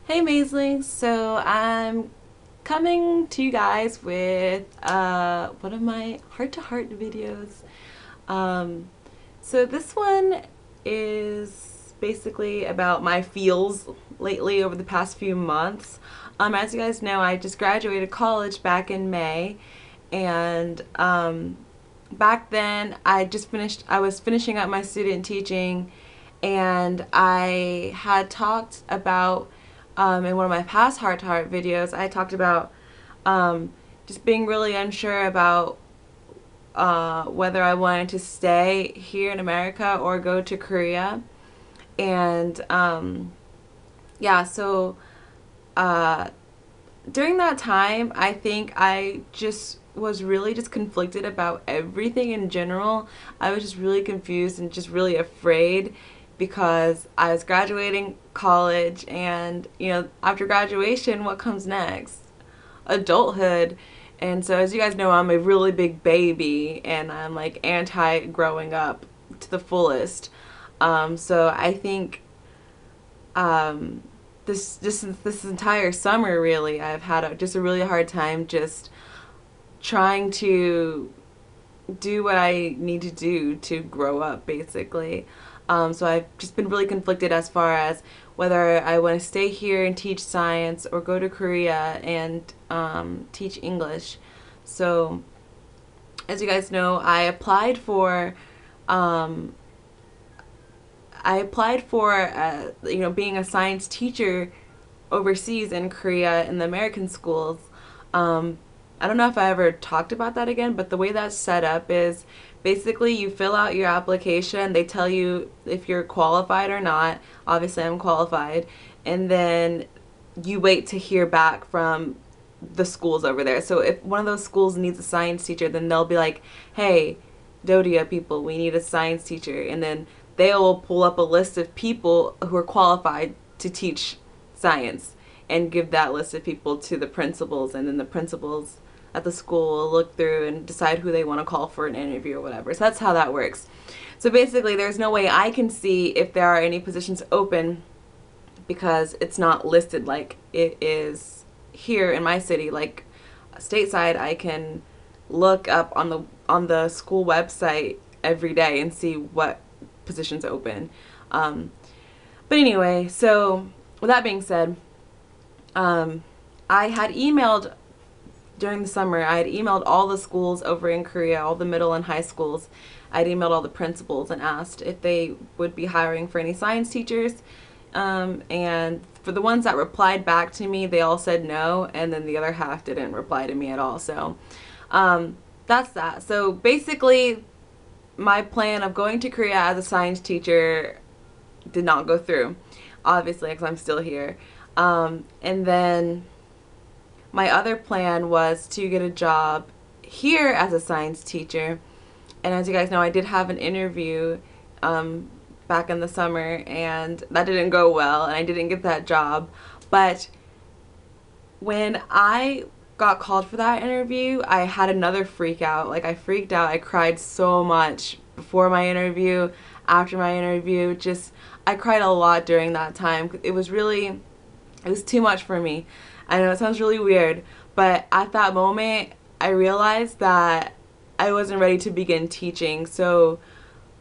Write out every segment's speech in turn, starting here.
Hey Maislings, so I'm coming to you guys with one of my heart-to-heart videos. Um, so this one is basically about my feels lately over the past few months. As you guys know, I just graduated college back in May, and back then I was finishing up my student teaching, and I had talked about in one of my past heart to heart videos, I talked about just being really unsure about whether I wanted to stay here in America or go to Korea. And yeah, so uh, during that time, I think I just was really just conflicted about everything in general. I was just really confused and just really afraid because I was graduating college, and after graduation, what comes next? Adulthood. And so, as you guys know, I'm a really big baby, and I'm like anti growing up to the fullest. So I think um, this entire summer, really, I've had just a really hard time just trying to do what I need to do to grow up, basically. So I've just been really conflicted as far as whether I want to stay here and teach science or go to Korea and teach English. So, as you guys know, um, being a science teacher overseas in Korea in the American schools. Um, I don't know if I ever talked about that again, but the way that's set up is basically you fill out your application, they tell you if you're qualified or not. Obviously, I'm qualified, and then you wait to hear back from the schools over there. So if one of those schools needs a science teacher, then they'll be like, "Hey, Dodia people, we need a science teacher," and then they will pull up a list of people who are qualified to teach science and give that list of people to the principals, and then the principals at the school will look through and decide who they want to call for an interview or whatever. So that's how that works. So basically, there's no way I can see if there are any positions open because it's not listed like it is here in my city. Like stateside, I can look up on the school website every day and see what positions open. But anyway, so with that being said, I had emailed during the summer, I had emailed all the schools over in Korea, all the middle and high schools. I had emailed all the principals and asked if they would be hiring for any science teachers. And for the ones that replied back to me, they all said no, and then the other half didn't reply to me at all. So that's that. So basically, my plan of going to Korea as a science teacher did not go through, obviously, because I'm still here. And then my other plan was to get a job here as a science teacher. And as you guys know, I did have an interview back in the summer, and that didn't go well, and I didn't get that job. But when I got called for that interview, I had another freak out. Like, I freaked out. I cried so much before my interview, after my interview. I cried a lot during that time. It was too much for me. I know it sounds really weird, but at that moment, I realized that I wasn't ready to begin teaching. So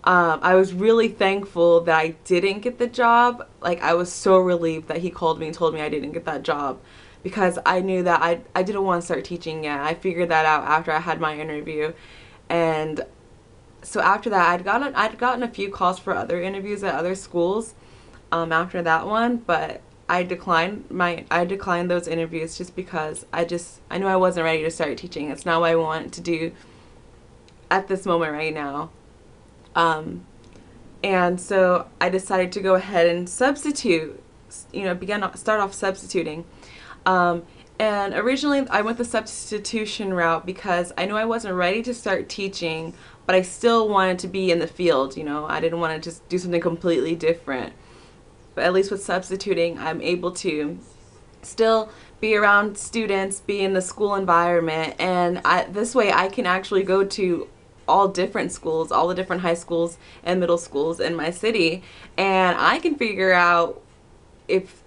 I was really thankful that I didn't get the job. Like, I was so relieved that he called me and told me I didn't get that job, because I knew that I didn't want to start teaching yet. I figured that out after I had my interview. And so after that, I'd gotten a few calls for other interviews at other schools after that one, but I declined those interviews just because I knew I wasn't ready to start teaching. It's not what I want to do at this moment right now. And so I decided to go ahead and substitute, start off substituting. And originally I went the substitution route because I knew I wasn't ready to start teaching, but I still wanted to be in the field. I didn't want to just do something completely different. But at least with substituting, I'm able to still be around students, be in the school environment, and this way I can actually go to all different schools, all the different high schools and middle schools in my city, and I can figure out if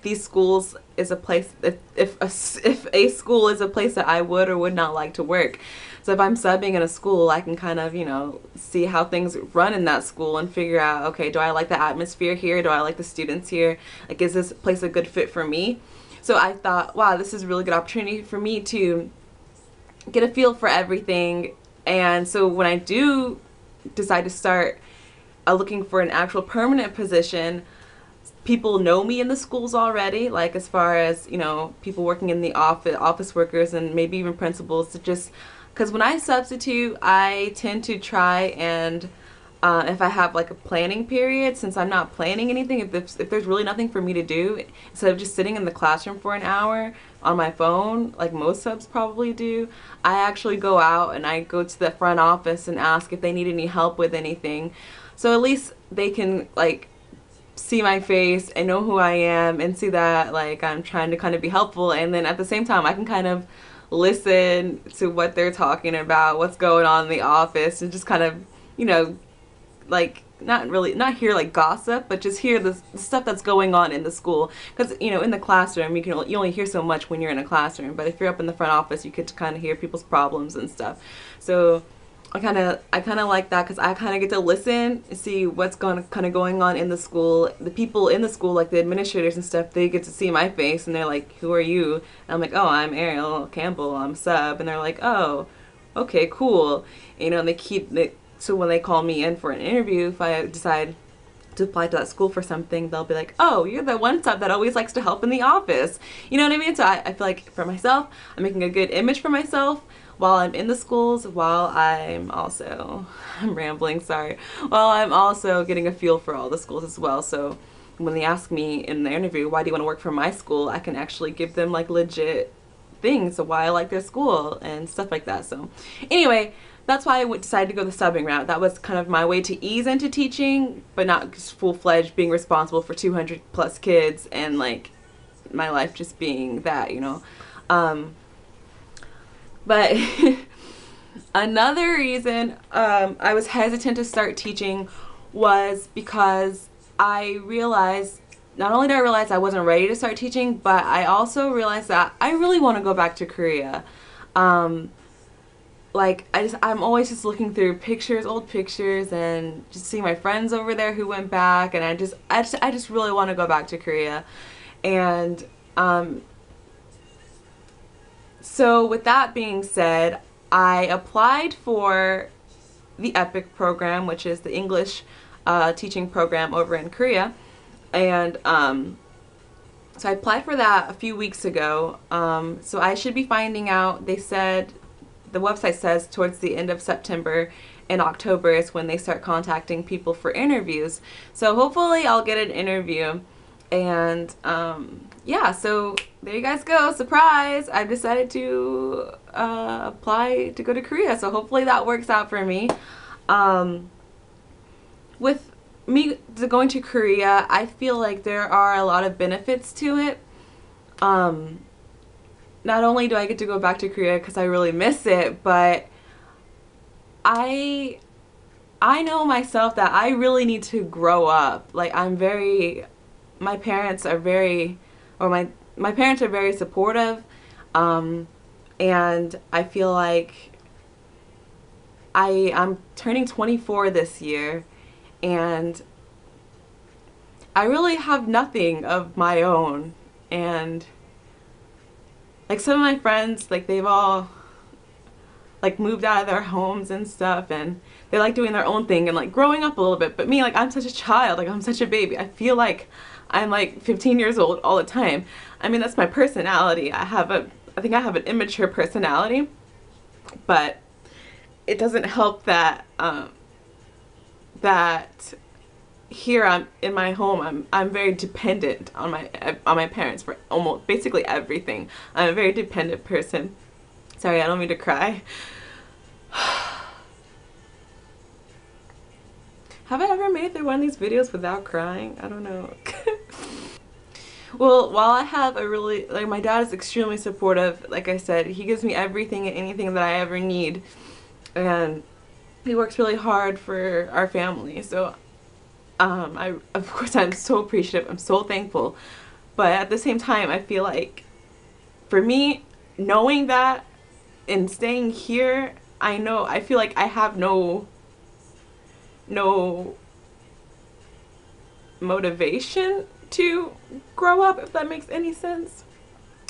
these schools is a place, if a school is a place that I would or would not like to work. So if I'm subbing in a school, I can kind of, you know, see how things run in that school and figure out, okay, do I like the atmosphere here? Do I like the students here? Like, is this place a good fit for me? So I thought, wow, this is a really good opportunity for me to get a feel for everything. And so when I do decide to start looking for an actual permanent position, people know me in the schools already, like as far as, you know, people working in the office workers and maybe even principals, to just, because when I substitute, I tend to try and if I have like a planning period, since I'm not planning anything, if there's really nothing for me to do, instead of just sitting in the classroom for an hour on my phone, like most subs probably do, I actually go out and I go to the front office and ask if they need any help with anything. So at least they can like see my face and know who I am and see that like I'm trying to kind of be helpful, and then at the same time I can kind of listen to what they're talking about, what's going on in the office, and just kind of, you know, like not hear like gossip, but just hear the stuff that's going on in the school. Because, you know, in the classroom you only hear so much when you're in a classroom, but if you're up in the front office you get to kind of hear people's problems and stuff. So I kind of like that, because I kind of get to listen and see what's kind of going on in the school. The people in the school, like the administrators and stuff, they get to see my face and they're like, who are you? And I'm like, oh, I'm Ariel Campbell, I'm sub. And they're like, oh, okay, cool. You know, and so when they call me in for an interview, if I decide to apply to that school for something, they'll be like, oh, you're the one sub that always likes to help in the office. You know what I mean? So I feel like for myself, I'm making a good image for myself while I'm in the schools, while I'm rambling, sorry, while I'm also getting a feel for all the schools as well. So when they ask me in the interview, why do you want to work for my school, I can actually give them like legit things of why I like their school and stuff like that. So anyway, that's why I decided to go the subbing route. That was kind of my way to ease into teaching, but not just full-fledged being responsible for 200 plus kids and like my life just being that, you know. But another reason I was hesitant to start teaching was because I realized, not only did I realize I wasn't ready to start teaching, but I also realized that I really want to go back to Korea. Like I'm always just looking through old pictures, and just seeing my friends over there who went back, and I just really want to go back to Korea. And so with that being said, I applied for the EPIC program, which is the English teaching program over in Korea, and so I applied for that a few weeks ago. So I should be finding out, they said, the website says towards the end of September and October is when they start contacting people for interviews. So hopefully I'll get an interview. And yeah, so there you guys go. Surprise! I've decided to apply to go to Korea. So hopefully that works out for me. With me going to Korea, I feel like there are a lot of benefits to it. Not only do I get to go back to Korea because I really miss it, but I know myself that I really need to grow up. Like my parents are very supportive, and I feel like I'm turning 24 this year, and I really have nothing of my own. And like some of my friends, like they've all like moved out of their homes and stuff, and they like doing their own thing and like growing up a little bit. But me, like I'm such a child, like I'm such a baby. I feel like I'm like 15 years old all the time. I mean, that's my personality. I think I have an immature personality, but it doesn't help that that here I'm in my home, I'm very dependent on my parents for almost basically everything. I'm a very dependent person. Sorry, I don't mean to cry. Have I ever made it through one of these videos without crying? I don't know. Well, while I have like my dad is extremely supportive, like I said, he gives me everything and anything that I ever need, and he works really hard for our family. So of course I'm so appreciative, I'm so thankful, But at the same time, I feel like for me, knowing that and staying here, I feel like I have no motivation to grow up, if that makes any sense.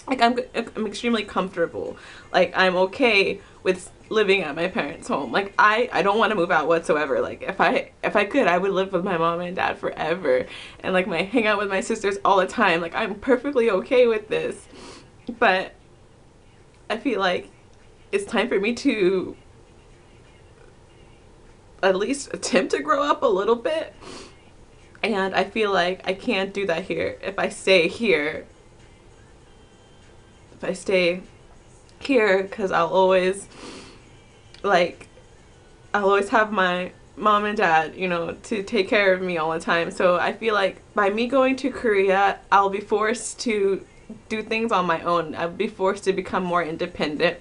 Like I'm extremely comfortable. Like I'm okay with living at my parents' home. Like I don't want to move out whatsoever. Like if I could, I would live with my mom and dad forever and like hang out with my sisters all the time. Like I'm perfectly okay with this. But I feel like it's time for me to at least attempt to grow up a little bit. And I feel like I can't do that here. If I stay here, because I'll always have my mom and dad, you know, to take care of me all the time. So I feel like by me going to Korea, I'll be forced to do things on my own. I'll be forced to become more independent.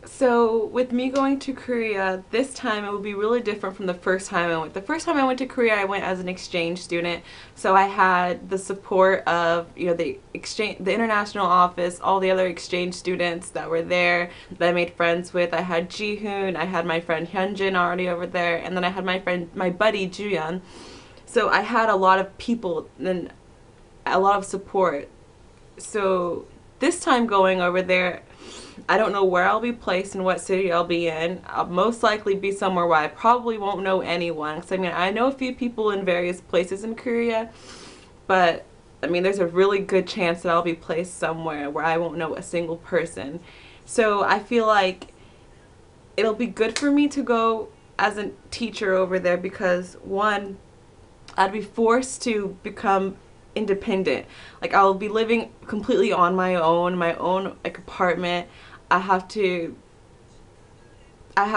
So with me going to Korea, this time it will be really different from the first time I went. The first time I went to Korea, I went as an exchange student. So I had the support of, you know, the international office, all the other exchange students that were there that I made friends with. I had Jihoon, I had my friend Hyunjin already over there, and then I had my buddy Juyeon. So I had a lot of people and a lot of support. So this time going over there, I don't know where I'll be placed and what city I'll be in. I'll most likely be somewhere where I probably won't know anyone. Because I mean, I know a few people in various places in Korea, but I mean, there's a really good chance that I'll be placed somewhere where I won't know a single person. So I feel like it'll be good for me to go as a teacher over there because, one, I'd be forced to become independent. Like I'll be living completely on my own like apartment. I have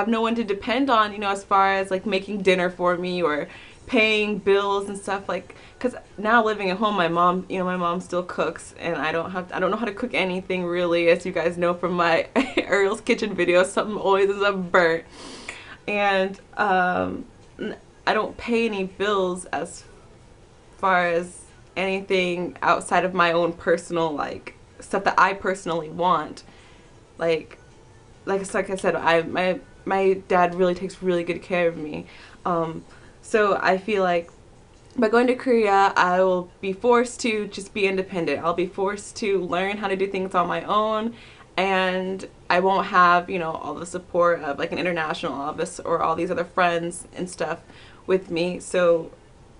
no one to depend on, you know, as far as like making dinner for me or paying bills and stuff, like, because now living at home, my mom still cooks, and I don't know how to cook anything really, as you guys know from my Ariel's kitchen video. Something always is burnt, and I don't pay any bills as far as anything outside of my own personal, like, stuff that I personally want. Like I said, my dad really takes really good care of me. So I feel like by going to Korea, I will be forced to just be independent. I'll be forced to learn how to do things on my own, and I won't have, you know, all the support of like an international office or all these other friends and stuff with me. So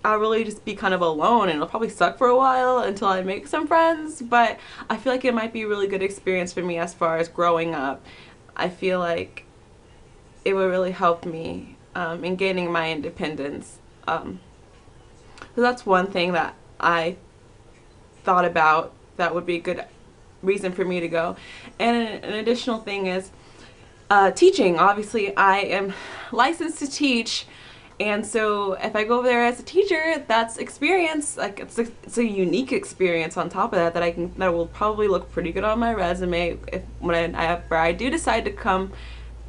I'll really just be kind of alone, and it'll probably suck for a while until I make some friends, but I feel like it might be a really good experience for me as far as growing up. I feel like it would really help me in gaining my independence. So that's one thing that I thought about that would be a good reason for me to go. And an additional thing is teaching. Obviously, I am licensed to teach, and so if I go over there as a teacher, that's experience. Like it's a unique experience on top of that that will probably look pretty good on my resume whenever I do decide to come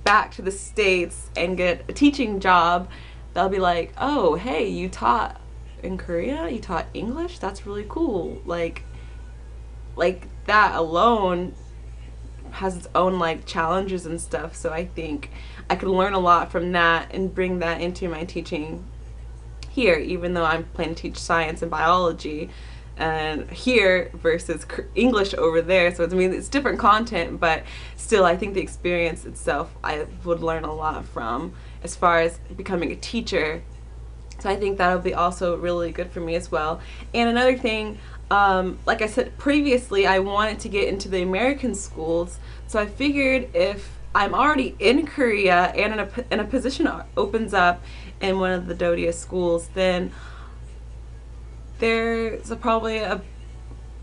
back to the States and get a teaching job. They'll be like, oh, hey, you taught in Korea? You taught English? That's really cool. Like that alone has its own like challenges and stuff. So I think I could learn a lot from that and bring that into my teaching here, even though I'm planning to teach science and biology and here versus English over there. So I mean, it's different content, but still I think the experience itself I would learn a lot from as far as becoming a teacher. So I think that'll be also really good for me as well. And another thing, like I said previously, I wanted to get into the American schools, so I figured if I'm already in Korea and in a position opens up in one of the Dodia schools, then there's probably a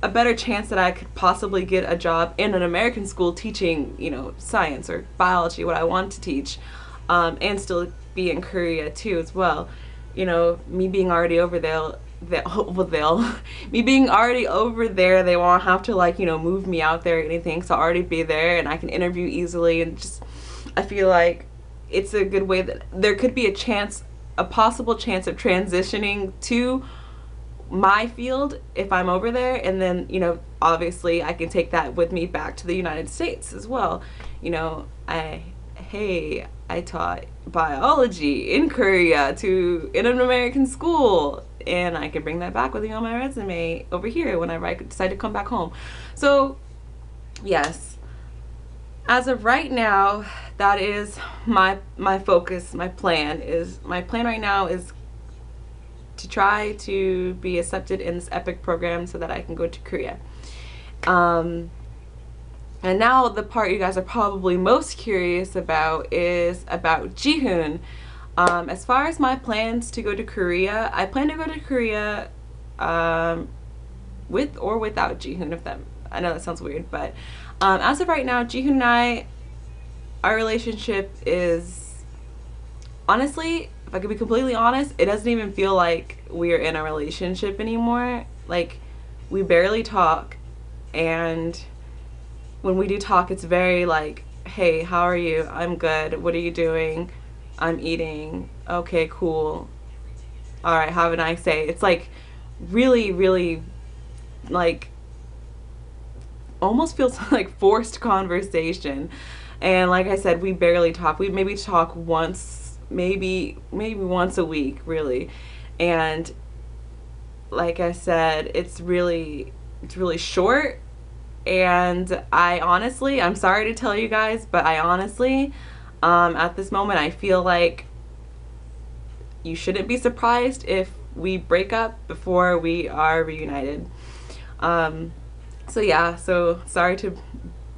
better chance that I could possibly get a job in an American school teaching, you know, science or biology, what I want to teach, and still be in Korea too as well. You know, me being already over there, me being already over there, they won't have to, like, you know, move me out there or anything, so I'll already be there and I can interview easily. And just, I feel like it's a good way that there could be a possible chance of transitioning to my field if I'm over there, and then, you know, obviously I can take that with me back to the United States as well. You know, hey, I taught biology in Korea in an American school, and I can bring that back with me on my resume over here whenever I decide to come back home. So yes, as of right now, that is my focus. My plan right now is to try to be accepted in this EPIC program so that I can go to Korea. And now the part you guys are probably most curious about is about Jihoon. As far as my plans to go to Korea, I plan to go to Korea with or without Jihoon. If that, I know that sounds weird, but as of right now, Jihoon and I, our relationship is, honestly, if I could be completely honest, it doesn't even feel like we're in a relationship anymore. Like, we barely talk, and when we do talk, it's very like, hey, how are you? I'm good. What are you doing? I'm eating. Okay, cool. All right, have a nice day. It's like really, really, like, almost feels like forced conversation. And like I said, we barely talk. We maybe talk once, maybe once a week, really. And like I said, it's really short. And I honestly, I'm sorry to tell you guys, but I honestly, at this moment, I feel like you shouldn't be surprised if we break up before we are reunited. So yeah, so sorry to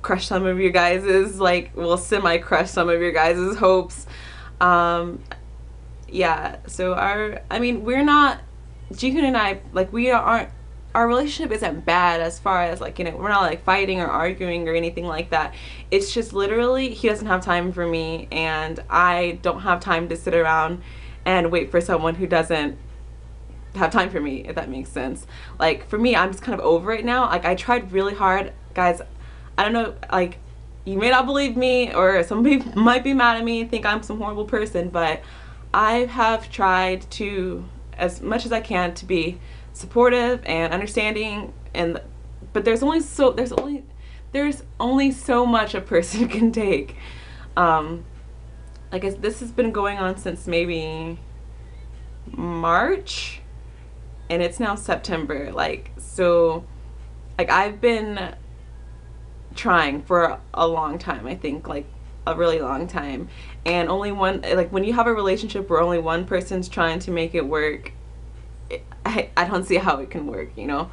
crush some of your guys's, like, well, semi-crush some of your guys's hopes. Yeah, so we're not, Jihoon and I, like, our relationship isn't bad as far as, like, you know, we're not like fighting or arguing or anything like that. It's just literally he doesn't have time for me, and I don't have time to sit around and wait for someone who doesn't have time for me, if that makes sense. Like, for me, I'm just kind of over it now. Like, I tried really hard, guys. I don't know, like, you may not believe me, or some people might be mad at me and think I'm some horrible person, but I have tried to, as much as I can, to be supportive and understanding, but there's only so much a person can take. I guess this has been going on since maybe March, and it's now September. Like, so, like, I've been trying for a long time, I think, like a really long time, and only one, like, when you have a relationship where only one person's trying to make it work, I don't see how it can work, you know.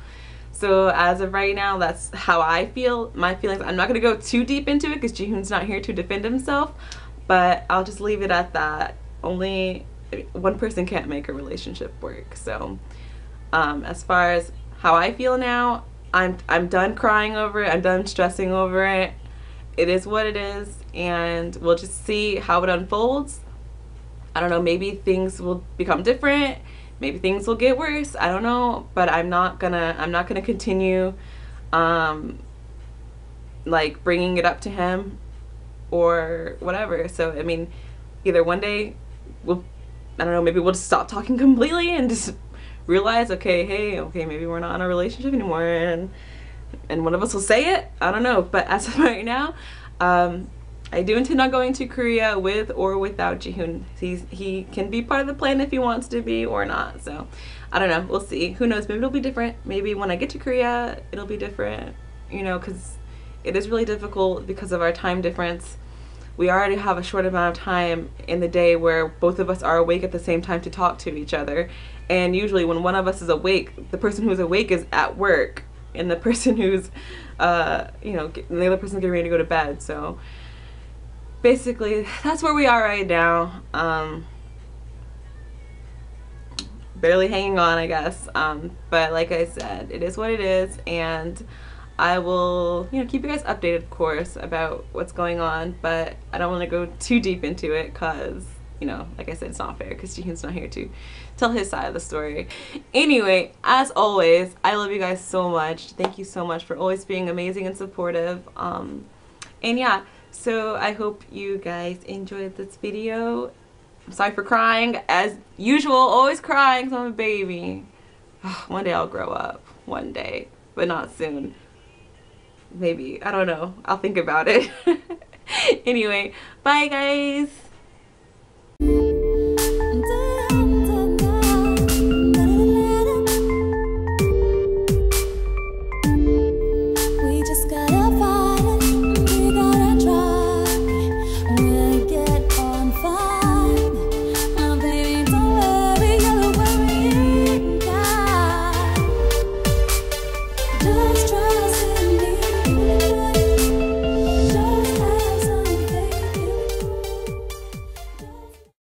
So as of right now, that's how I feel. My feelings, I'm not going to go too deep into it because Jihoon's not here to defend himself, but I'll just leave it at that. Only one person can't make a relationship work. So as far as how I feel now, I'm done crying over it. I'm done stressing over it. It is what it is, and we'll just see how it unfolds. I don't know, maybe things will become different. Maybe things will get worse. I don't know, but I'm not gonna continue like bringing it up to him or whatever. So I mean, either one day I don't know, maybe we'll just stop talking completely and just realize, okay, okay, maybe we're not in a relationship anymore, and one of us will say it. I don't know, but as of right now, I do intend on going to Korea with or without Jihoon. He can be part of the plan if he wants to be or not. So I don't know. We'll see. Who knows? Maybe it'll be different. Maybe when I get to Korea, it'll be different. You know, because it is really difficult because of our time difference. We already have a short amount of time in the day where both of us are awake at the same time to talk to each other. And usually when one of us is awake, the person who's awake is at work, and the person who's, you know, the other person's getting ready to go to bed. So basically, that's where we are right now. Barely hanging on, I guess. But like I said, it is what it is, and I will, you know, keep you guys updated, of course, about what's going on. But I don't want to go too deep into it because, you know, like I said, it's not fair because Jihoon's not here to tell his side of the story. Anyway, as always, I love you guys so much. Thank you so much for always being amazing and supportive. And yeah. So I hope you guys enjoyed this video. I'm sorry for crying. As usual, always crying 'cause I'm a baby. One day I'll grow up. One day, but not soon. Maybe. I don't know. I'll think about it. Anyway, bye guys.